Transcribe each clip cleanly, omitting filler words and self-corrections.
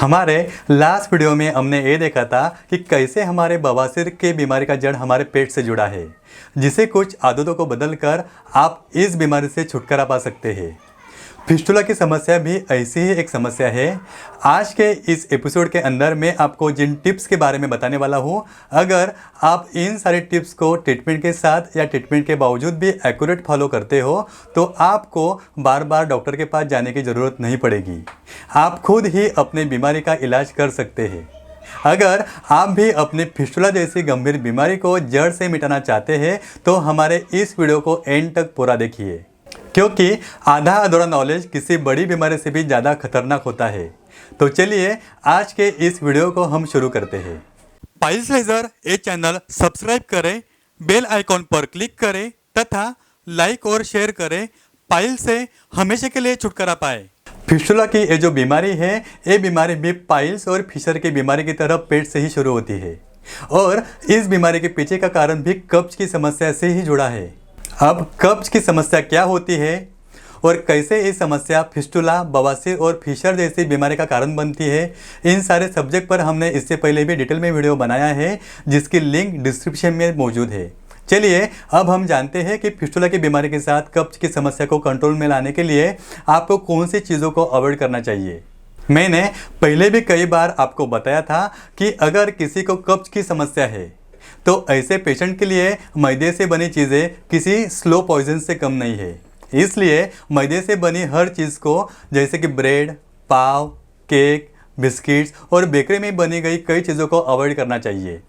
हमारे last video में हमने ये देखा था कि कैसे हमारे बवासीर की बीमारी का जड़ हमारे पेट से जुड़ा है, जिसे कुछ आदतों को बदलकर आप इस बीमारी से छुटकारा पा सकते हैं। फिस्टुला की समस्या भी ऐसी ही एक समस्या है। आज के इस एपिसोड के अंदर मैं आपको जिन टिप्स के बारे में बताने वाला हूँ, अगर आप इन सारे टिप्स को ट्रीटमेंट के साथ या ट्रीटमेंट के बावजूद भी एक्यूरेट फॉलो करते हो तो आपको बार बार डॉक्टर के पास जाने की ज़रूरत नहीं पड़ेगी। आप खुद ही अपनी बीमारी का इलाज कर सकते हैं। अगर आप भी अपनी फिस्टुला जैसी गंभीर बीमारी को जड़ से मिटाना चाहते हैं तो हमारे इस वीडियो को एंड तक पूरा देखिए, क्योंकि आधा अधूरा नॉलेज किसी बड़ी बीमारी से भी ज़्यादा खतरनाक होता है। तो चलिए आज के इस वीडियो को हम शुरू करते हैं। पाइल्स लेजर ये चैनल सब्सक्राइब करें, बेल आइकॉन पर क्लिक करें तथा लाइक और शेयर करें, पाइल्स से हमेशा के लिए छुटकारा पाए। फिस्टुला की ये जो बीमारी है, ये बीमारी भी पाइल्स और फिशर की बीमारी की तरह पेट से ही शुरू होती है और इस बीमारी के पीछे का कारण भी कब्ज की समस्या से ही जुड़ा है। अब कब्ज की समस्या क्या होती है और कैसे ये समस्या फिस्टुला, बवासीर और फिशर जैसी बीमारी का कारण बनती है, इन सारे सब्जेक्ट पर हमने इससे पहले भी डिटेल में वीडियो बनाया है, जिसकी लिंक डिस्क्रिप्शन में मौजूद है। चलिए अब हम जानते हैं कि फिस्टुला की बीमारी के साथ कब्ज की समस्या को कंट्रोल में लाने के लिए आपको कौन सी चीज़ों को अवॉइड करना चाहिए। मैंने पहले भी कई बार आपको बताया था कि अगर किसी को कब्ज की समस्या है तो ऐसे पेशेंट के लिए मैदे से बनी चीज़ें किसी स्लो पॉइजन से कम नहीं है। इसलिए मैदे से बनी हर चीज़ को, जैसे कि ब्रेड, पाव, केक, बिस्किट्स और बेकरी में बनी गई कई चीज़ों को अवॉइड करना चाहिए।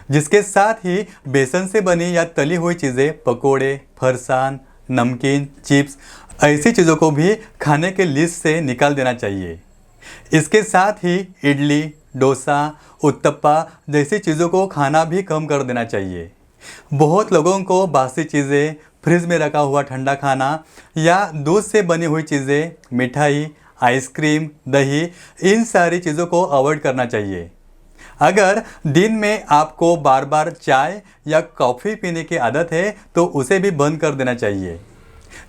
जिसके साथ ही बेसन से बनी या तली हुई चीज़ें, पकोड़े, फरसान, नमकीन, चिप्स, ऐसी चीज़ों को भी खाने के लिस्ट से निकाल देना चाहिए। इसके साथ ही इडली, डोसा, उत्तप्पा जैसी चीज़ों को खाना भी कम कर देना चाहिए। बहुत लोगों को बासी चीज़ें, फ्रिज में रखा हुआ ठंडा खाना या दूध से बनी हुई चीज़ें, मिठाई, आइसक्रीम, दही, इन सारी चीज़ों को अवॉइड करना चाहिए। अगर दिन में आपको बार बार चाय या कॉफ़ी पीने की आदत है तो उसे भी बंद कर देना चाहिए।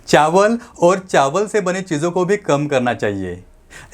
चावल और चावल से बनी चीज़ों को भी कम करना चाहिए।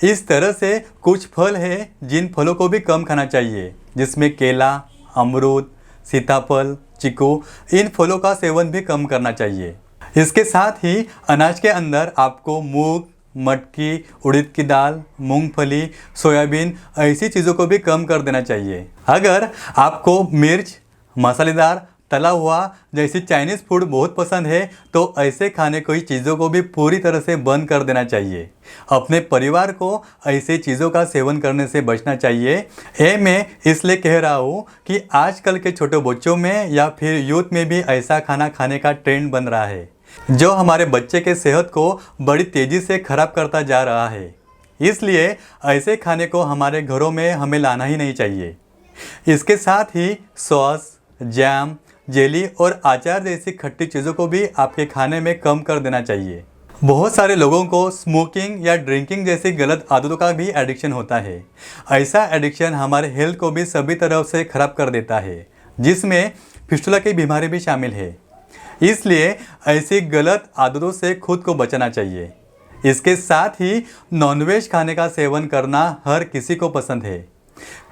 इस तरह से कुछ फल हैं जिन फलों को भी कम खाना चाहिए, जिसमें केला, अमरूद, सीताफल, चीकू, इन फलों का सेवन भी कम करना चाहिए। इसके साथ ही अनाज के अंदर आपको मूंग, मटकी, उड़द की दाल, मूंगफली, सोयाबीन, ऐसी चीज़ों को भी कम कर देना चाहिए। अगर आपको मिर्च, मसालेदार, तला हुआ जैसी चाइनीज़ फूड बहुत पसंद है तो ऐसे खाने की चीज़ों को भी पूरी तरह से बंद कर देना चाहिए। अपने परिवार को ऐसे चीज़ों का सेवन करने से बचना चाहिए। ये मैं इसलिए कह रहा हूँ कि आजकल के छोटे बच्चों में या फिर यूथ में भी ऐसा खाना खाने का ट्रेंड बन रहा है, जो हमारे बच्चे के सेहत को बड़ी तेज़ी से ख़राब करता जा रहा है। इसलिए ऐसे खाने को हमारे घरों में हमें लाना ही नहीं चाहिए। इसके साथ ही सॉस, जैम, जेली और अचार जैसी खट्टी चीज़ों को भी आपके खाने में कम कर देना चाहिए। बहुत सारे लोगों को स्मोकिंग या ड्रिंकिंग जैसी गलत आदतों का भी एडिक्शन होता है। ऐसा एडिक्शन हमारे हेल्थ को भी सभी तरह से ख़राब कर देता है, जिसमें फिस्टुला की बीमारी भी शामिल है। इसलिए ऐसी गलत आदतों से खुद को बचाना चाहिए। इसके साथ ही नॉनवेज खाने का सेवन करना हर किसी को पसंद है।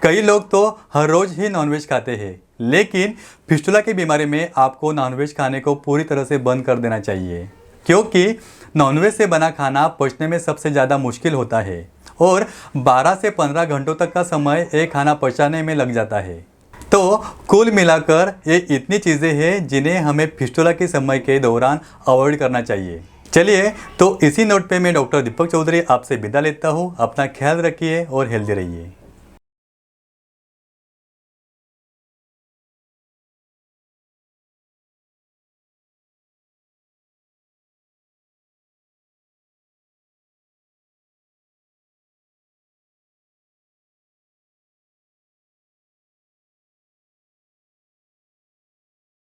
कई लोग तो हर रोज़ ही नॉनवेज खाते हैं, लेकिन फिस्टुला की बीमारी में आपको नॉनवेज खाने को पूरी तरह से बंद कर देना चाहिए, क्योंकि नॉनवेज से बना खाना पचने में सबसे ज़्यादा मुश्किल होता है और 12 से 15 घंटों तक का समय एक खाना पचाने में लग जाता है। तो कुल मिलाकर ये इतनी चीज़ें हैं जिन्हें हमें फिस्टुला के समय के दौरान अवॉइड करना चाहिए। चलिए तो इसी नोट पे मैं डॉक्टर दीपक चौधरी आपसे विदा लेता हूँ। अपना ख्याल रखिए और हेल्दी रहिए।